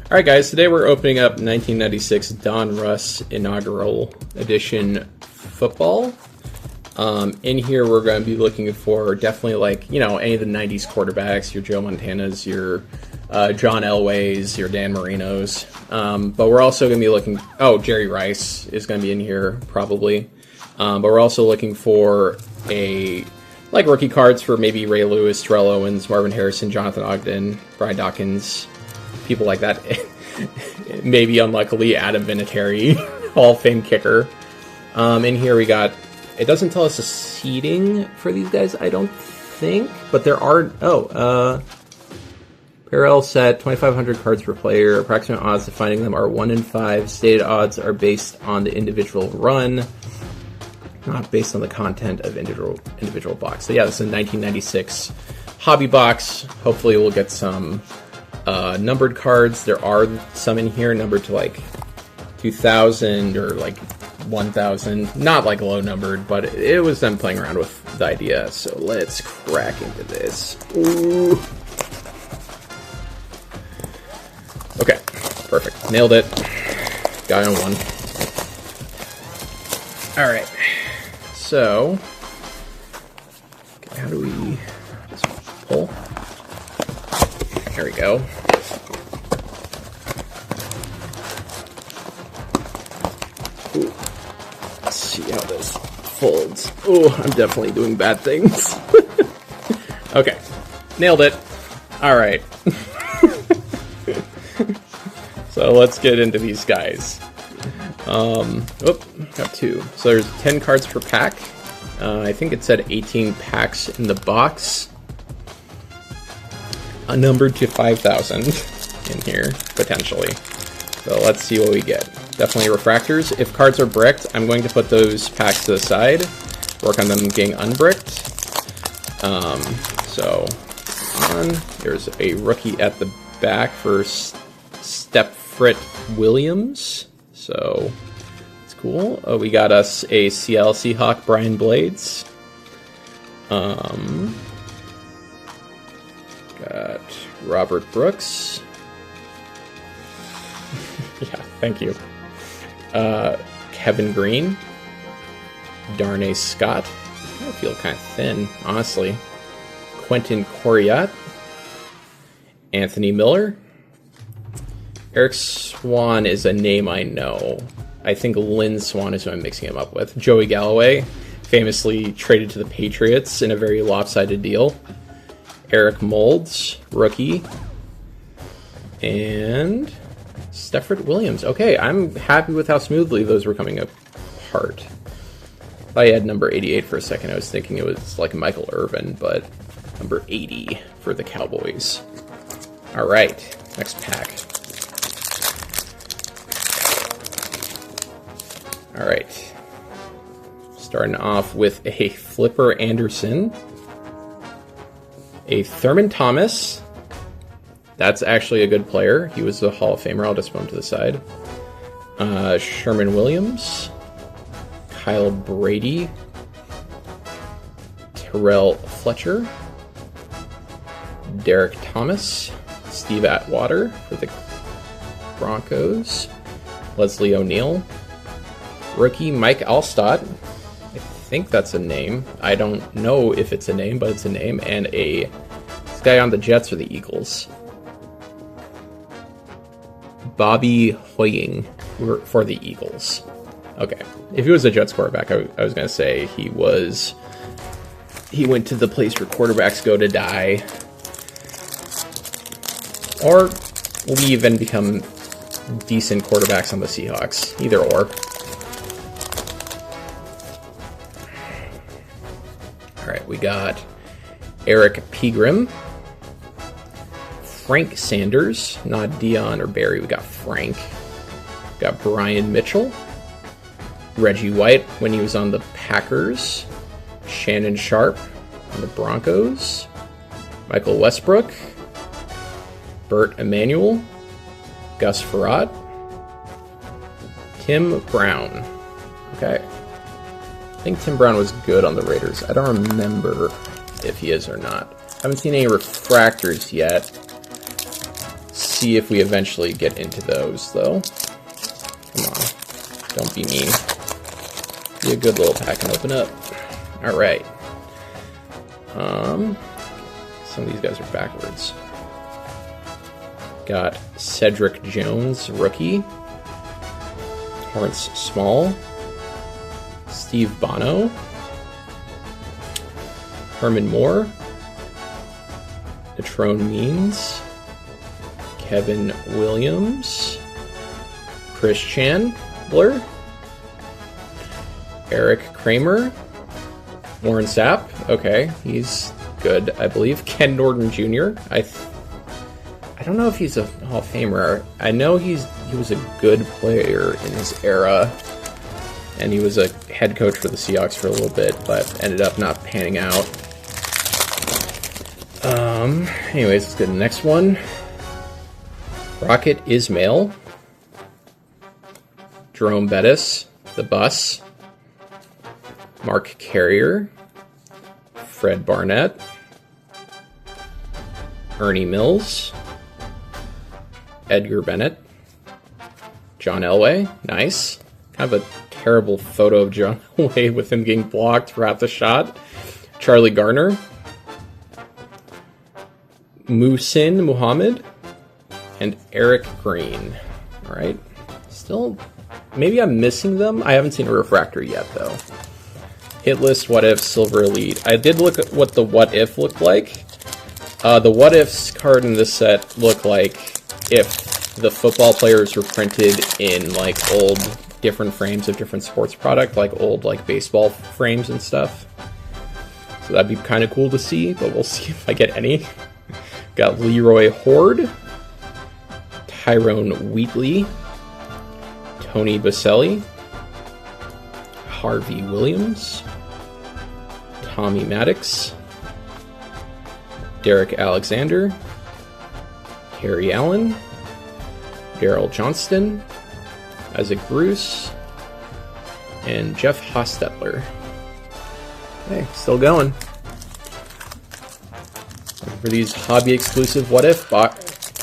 Alright guys, today we're opening up 1996 Donruss Inaugural Edition football. In here we're going to be looking for definitely like, you know, any of the 90s quarterbacks, your Joe Montanas, your John Elways, your Dan Marinos. But we're also going to be looking, Jerry Rice is going to be in here probably. But we're also looking for like rookie cards for maybe Ray Lewis, Terrell Owens, Marvin Harrison, Jonathan Ogden, Brian Dawkins, people like that. Maybe unluckily Adam Vinatieri, Hall of Fame kicker. In here we got, it doesn't tell us the seeding for these guys, I don't think, but there are, parallel set, 2,500 cards per player. Approximate odds of finding them are 1 in 5. Stated odds are based on the individual run, not based on the content of individual box. So yeah, this is a 1996 hobby box. Hopefully we'll get some numbered cards. There are some in here numbered to like 2,000 or like 1,000. Not like low numbered, but it was them playing around with the idea. So let's crack into this. Ooh. Okay, perfect. Nailed it. Got it on one. All right. So, okay, how do we just pull? There we go. Ooh. Let's see how this folds. Oh, I'm definitely doing bad things. Okay, nailed it. All right. So let's get into these guys. Got 2. So there's 10 cards per pack. I think it said 18 packs in the box. Numbered to 5,000 in here, potentially. So let's see what we get. Definitely refractors. If cards are bricked, I'm going to put those packs to the side. Work on them getting unbricked. So, there's a rookie at the back for Stepfrit Williams. So, it's cool. We got us a CL Seahawk Brian Blades. Got Robert Brooks. Yeah, thank you. Kevin Green. Darnay Scott. I feel kind of thin, honestly. Quentin Coriat. Anthony Miller. Eric Swan is a name I know. I think Lynn Swan is who I'm mixing him up with. Joey Galloway, famously traded to the Patriots in a very lopsided deal. Eric Moulds, rookie. And Stepfrit Williams. Okay, I'm happy with how smoothly those were coming apart. I thought I had number 88 for a second. I was thinking it was like Michael Irvin, but number 80 for the Cowboys. All right, next pack. All right, starting off with a Flipper Anderson, a Thurman Thomas. That's actually a good player. He was a Hall of Famer. I'll just put him to the side. Sherman Williams, Kyle Brady, Terrell Fletcher, Derek Thomas, Steve Atwater for the Broncos, Leslie O'Neal, rookie Mike Alstott. I think that's a name. I don't know if it's a name, but it's a name. And this guy on the Jets or the Eagles. Bobby Hoying for the Eagles. Okay. If he was a Jets quarterback, I was going to say he went to the place where quarterbacks go to die. Or leave and become decent quarterbacks on the Seahawks. Either or. Alright, we got Eric Pegram, Frank Sanders, not Dion or Barry, we got Frank. We got Brian Mitchell, Reggie White when he was on the Packers, Shannon Sharp on the Broncos, Michael Westbrook, Burt Emanuel, Gus Farad, Tim Brown. Okay. I think Tim Brown was good on the Raiders. I don't remember if he is or not. I haven't seen any refractors yet. see if we eventually get into those, though. Come on. Don't be mean. Be a good little pack and open up. Alright. Some of these guys are backwards. Got Cedric Jones, rookie. Torrance Small. Steve Bono. Herman Moore. Natrone Means. Kevin Williams. Chris Chandler. Eric Kramer. Warren Sapp. Okay, he's good, I believe. Ken Norton Jr. I don't know if he's a Hall of Famer. I know he was a good player in his era, and he was a head coach for the Seahawks for a little bit, but ended up not panning out. Anyways, let's get to the next one. Rocket Ismail. Jerome Bettis, the Bus. Mark Carrier. Fred Barnett. Ernie Mills. Edgar Bennett. John Elway, nice. Kind of a terrible photo of John Elway with him getting blocked throughout the shot. Charlie Garner. Muhsin Muhammad. And Eric Green. Alright. Still, maybe I'm missing them. I haven't seen a refractor yet, though. Hit list, what if, silver elite. I did look at what the what if looked like. The what ifs card in this set look like if the football players were printed in like old different frames of different sports product, like old like baseball frames and stuff. So that'd be kind of cool to see, but we'll see if I get any. Got Leroy Horde, Tyrone Wheatley, Tony Baselli, Harvey Williams, Tommy Maddox, Derek Alexander, Harry Allen, Daryl Johnston, Isaac Bruce, and Jeff Hostetler. Okay, still going. For these hobby exclusive what if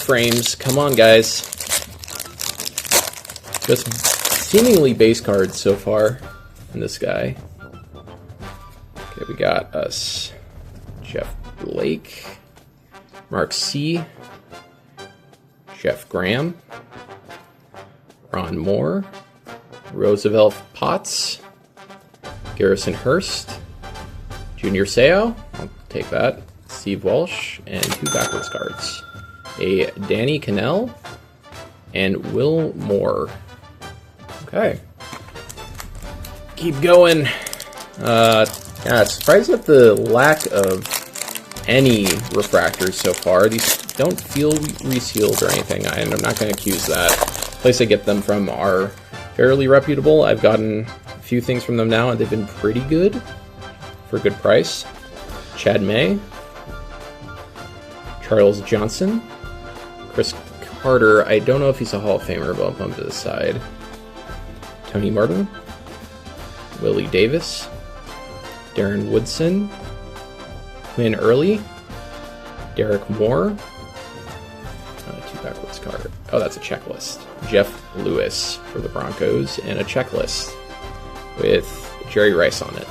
frames, come on guys. Just seemingly base cards so far in this guy. Okay, we got us Jeff Blake, Mark C, Jeff Graham, Ron Moore, Roosevelt Potts, Garrison Hurst, Junior Seau, I'll take that, Steve Walsh, and 2 backwards cards. A Danny Cannell and Will Moore. Okay. Keep going. Yeah, surprised at the lack of any refractors so far. These don't feel resealed or anything, and I'm not going to accuse that. The place I get them from are fairly reputable. I've gotten a few things from them now, and they've been pretty good for a good price. Chad May, Charles Johnson, Chris Carter. I don't know if he's a Hall of Famer, but I'll put him to the side. Tony Martin, Willie Davis, Darren Woodson, Quinn Early, Derek Moore, 2 backwards card. Oh, that's a checklist. Jeff Lewis for the Broncos, and a checklist with Jerry Rice on it.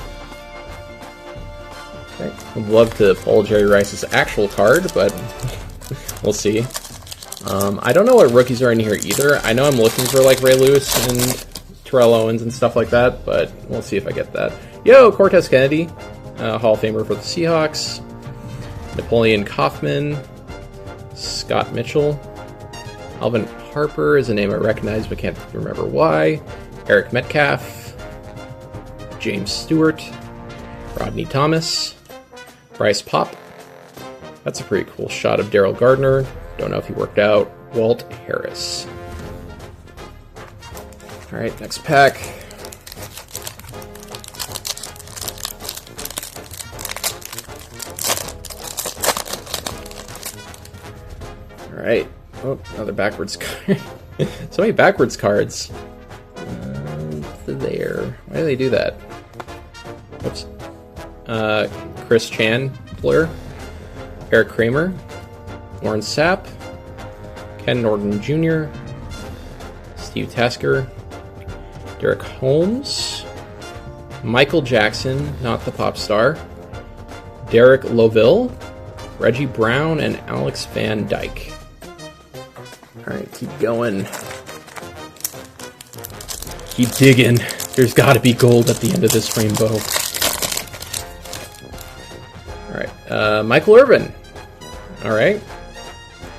Okay, I'd love to pull Jerry Rice's actual card, but we'll see. I don't know what rookies are in here either. I know I'm looking for like Ray Lewis and Terrell Owens and stuff like that, but we'll see if I get that. Yo, Cortez Kennedy, Hall of Famer for the Seahawks. Napoleon Kaufman, Scott Mitchell, Alvin Harper is a name I recognize but can't remember why. Eric Metcalf, James Stewart, Rodney Thomas, Bryce Pop. That's a pretty cool shot of Daryl Gardner. Don't know if he worked out. Walt Harris. All right, next pack. All right. Oh, another backwards card. So many backwards cards. There. Why do they do that? Oops. Chris Chandler, Eric Kramer, Warren Sapp, Ken Norton Jr., Steve Tasker, Derek Holmes, Michael Jackson, not the pop star, Derek Loville, Reggie Brown, and Alex Van Dyke. Alright, keep going. Keep digging. There's gotta be gold at the end of this rainbow. Alright, Michael Irvin. Alright.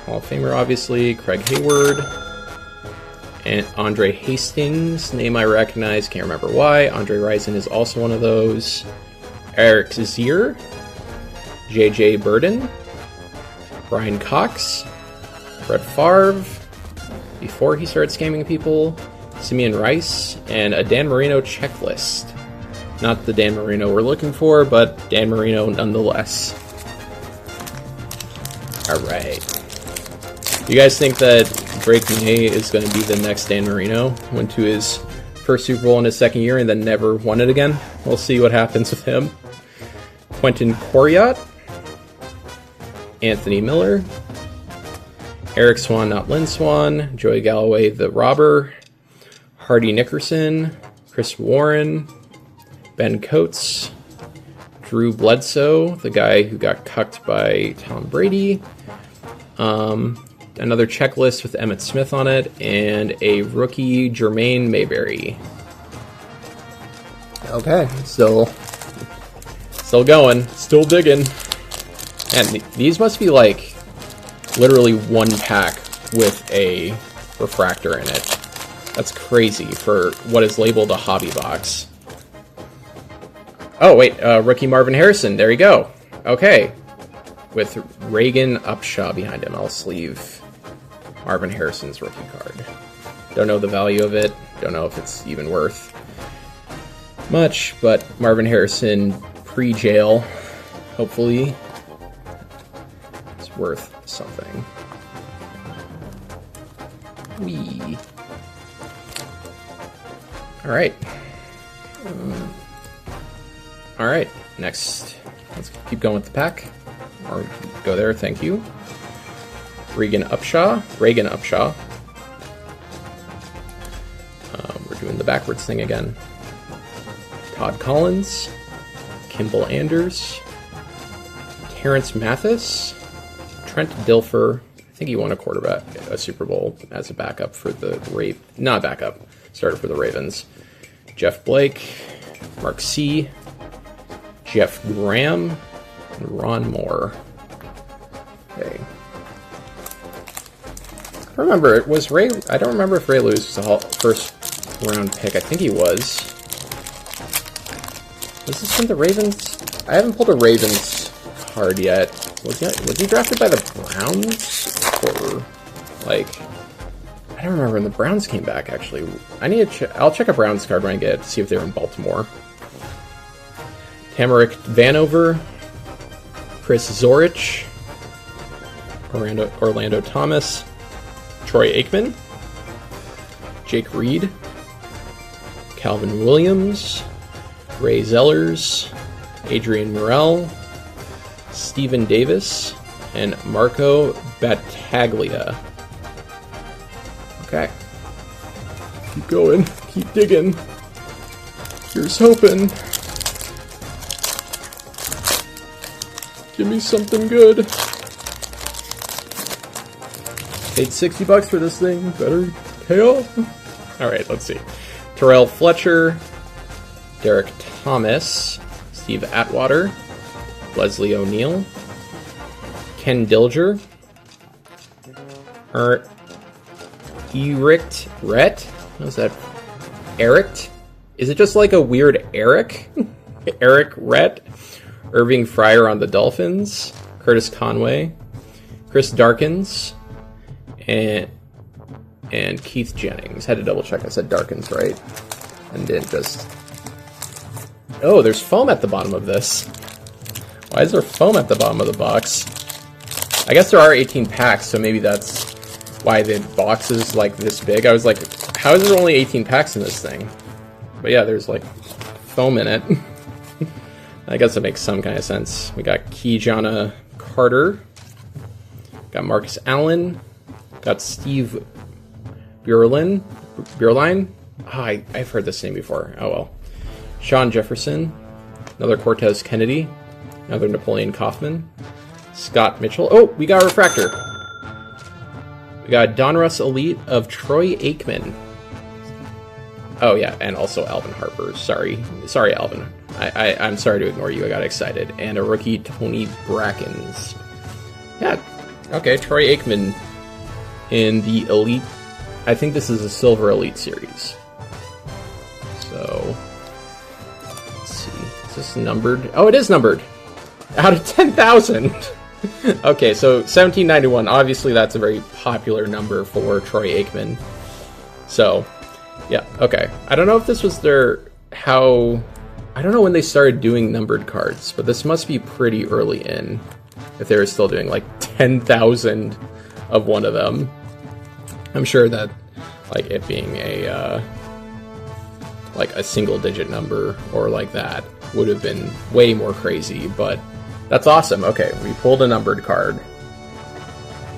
Hall of Famer, obviously. Craig Hayward. And Andre Hastings. Name I recognize, can't remember why. Andre Rison is also one of those. Eric Zier. JJ Burden. Brian Cox. Brett Favre. Before he started scamming people. Simeon Rice. And a Dan Marino checklist. Not the Dan Marino we're looking for, but Dan Marino nonetheless. Alright. Do you guys think that Drake May is going to be the next Dan Marino? Went to his first Super Bowl in his second year and then never won it again? We'll see what happens with him. Quentin Coriat. Anthony Miller. Eric Swan, not Lynn Swan. Joey Galloway, the robber. Hardy Nickerson. Chris Warren. Ben Coates, Drew Bledsoe, the guy who got cucked by Tom Brady, another checklist with Emmitt Smith on it, and a rookie, Jermaine Mayberry. Okay, still going, still digging. And these must be like literally one pack with a refractor in it. That's crazy for what is labeled a hobby box. Oh, wait, rookie Marvin Harrison. There you go. Okay. With Reagan Upshaw behind him. I'll sleeve Marvin Harrison's rookie card. Don't know the value of it. Don't know if it's even worth much, but Marvin Harrison pre-jail. Hopefully it's worth something. Whee. All right. Alright, next, let's keep going with the pack. Or go there, thank you. Reagan Upshaw. We're doing the backwards thing again. Todd Collins. Kimball Anders. Terrence Mathis. Trent Dilfer. I think he won a Super Bowl as a backup for the not backup, started for the Ravens. Jeff Blake. Mark C. Jeff Graham, and Ron Moore. Okay. I don't remember, I don't remember if Ray Lewis was a first round pick. I think he was. Was this from the Ravens? I haven't pulled a Ravens card yet. Was he drafted by the Browns? Or, like, I don't remember when the Browns came back, actually. I need to I'll check a Browns card when I get it to see if they're in Baltimore. Tamarick Vanover, Chris Zorich, Orlando Thomas, Troy Aikman, Jake Reed, Calvin Williams, Ray Zellers, Adrian Morrell, Stephen Davis, and Marco Battaglia. Okay. Keep going. Keep digging. Here's hoping. Give me something good. Paid $60 for this thing. Better pay off. Alright, let's see. Terrell Fletcher, Derek Thomas, Steve Atwater, Leslie O'Neal, Ken Dilger, Eric Rhett. What is that? Eric? Is it just like a weird Eric? Eric Rhett. Irving Fryer on the Dolphins, Curtis Conway, Chris Darkins, and Keith Jennings. Had to double check I said Darkins right. And didn't just... Oh, there's foam at the bottom of this. Why is there foam at the bottom of the box? I guess there are 18 packs, so maybe that's why the box is like this big. I was like, how is there only 18 packs in this thing? But yeah, there's like foam in it. I guess that makes some kind of sense. We got Keyjana Carter. Got Marcus Allen. Got Steve Beuerlein. Oh, I've heard this name before. Oh well. Sean Jefferson. Another Cortez Kennedy. Another Napoleon Kaufman. Scott Mitchell. Oh, we got a refractor. We got Donruss Elite of Troy Aikman. Oh yeah, and also Alvin Harper. Sorry, Alvin. I'm sorry to ignore you. I got excited. And a rookie, Tony Brackens. Yeah. Okay, Troy Aikman in the Elite. I think this is a Silver Elite Series. So, let's see. Is this numbered? Oh, it is numbered. Out of 10,000. Okay, so 1791. Obviously, that's a very popular number for Troy Aikman. So, yeah, okay. I don't know if this was I don't know when they started doing numbered cards, but this must be pretty early in. If they were still doing like 10,000 of one of them. I'm sure that, like, it being a single digit number or like that would have been way more crazy, but that's awesome. Okay, we pulled a numbered card.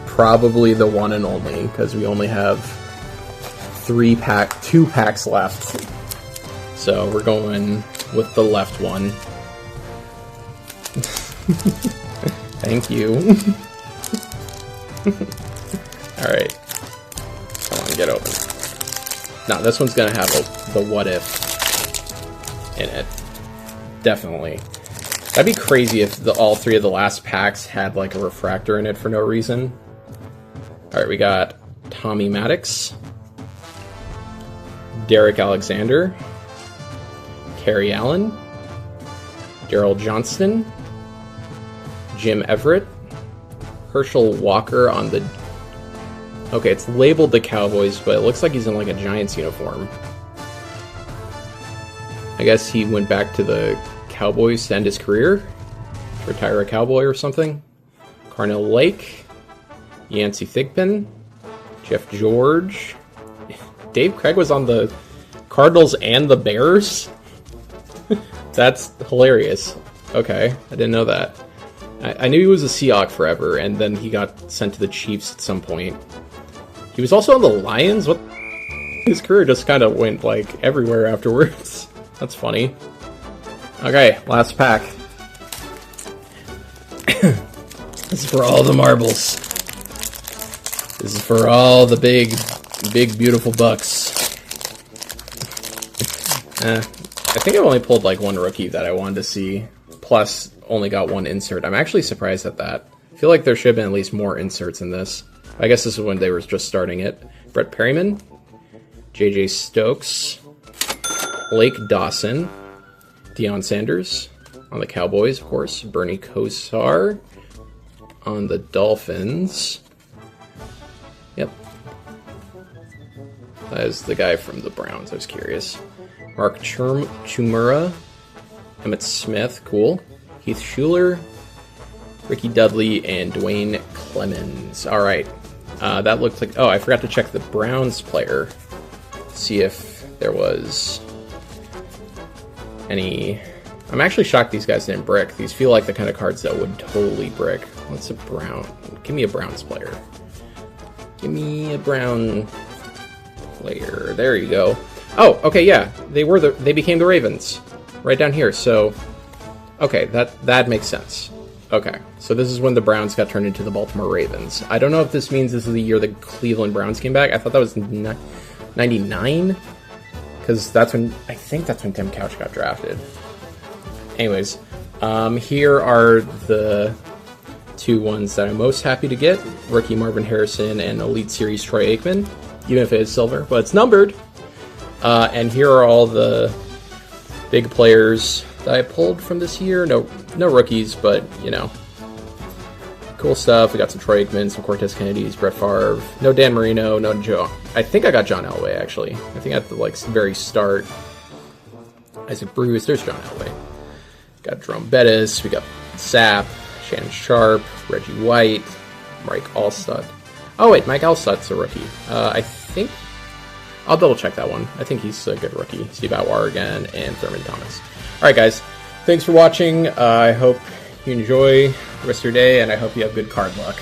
Probably the one and only, because we only have 2 packs left. So we're going with the left one. Thank you. Alright. Come on, get open. Now, this one's gonna have the what if in it. Definitely. That'd be crazy if all 3 of the last packs had like a refractor in it for no reason. Alright, we got Tommy Maddox, Derek Alexander, Kerry Allen, Daryl Johnston, Jim Everett, Herschel Walker on the... Okay, it's labeled the Cowboys, but it looks like he's in like a Giants uniform. I guess he went back to the Cowboys to end his career, retire a Cowboy or something. Carnell Lake, Yancey Thigpen, Jeff George. Dave Craig was on the Cardinals and the Bears? That's hilarious. Okay, I didn't know that. I knew he was a Seahawk forever, and then he got sent to the Chiefs at some point. He was also on the Lions? What? His career just kind of went, like, everywhere afterwards. That's funny. Okay, last pack. This is for all the marbles. This is for all the big, beautiful bucks. I think I only pulled, like, one rookie that I wanted to see. Plus, only got one insert. I'm actually surprised at that. I feel like there should have been at least more inserts in this. I guess this is when they were just starting it. Brett Perryman, JJ Stokes, Blake Dawson, Deion Sanders on the Cowboys, of course. Bernie Kosar on the Dolphins. Yep. That is the guy from the Browns. I was curious. Mark Chumura, Emmett Smith, cool. Heath Schuler, Ricky Dudley, and Dwayne Clemens. All right. That looked like... Oh, I forgot to check the Browns player. See if there was any... I'm actually shocked these guys didn't brick. These feel like the kind of cards that would totally brick. What's a Brown? Give me a Browns player. Give me a Brown player. There you go. Oh, okay, yeah. They became the Ravens. Right down here, so... Okay, that makes sense. Okay, so this is when the Browns got turned into the Baltimore Ravens. I don't know if this means this is the year the Cleveland Browns came back. I thought that was 99? Because I think that's when Tim Couch got drafted. Anyways, here are the 2 ones that I'm most happy to get. Rookie Marvin Harrison and Elite Series Troy Aikman. Even if it is silver, but it's numbered. And here are all the big players that I pulled from this year. No rookies, but, you know, cool stuff. We got some Troy Aikman, some Cortez Kennedys, Brett Favre. No Dan Marino, no Joe. I think I got John Elway, actually. I think at the, like, very start. Isaac Bruce, there's John Elway. Got Jerome Bettis, we got Sapp, Shannon Sharp, Reggie White, Mike Allstott. Oh, wait, Mike Allstott's a rookie. I think... I'll double check that one. I think he's a good rookie. Steve Atwar again, and Thurman Thomas. Alright guys, thanks for watching. I hope you enjoy the rest of your day, and I hope you have good card luck.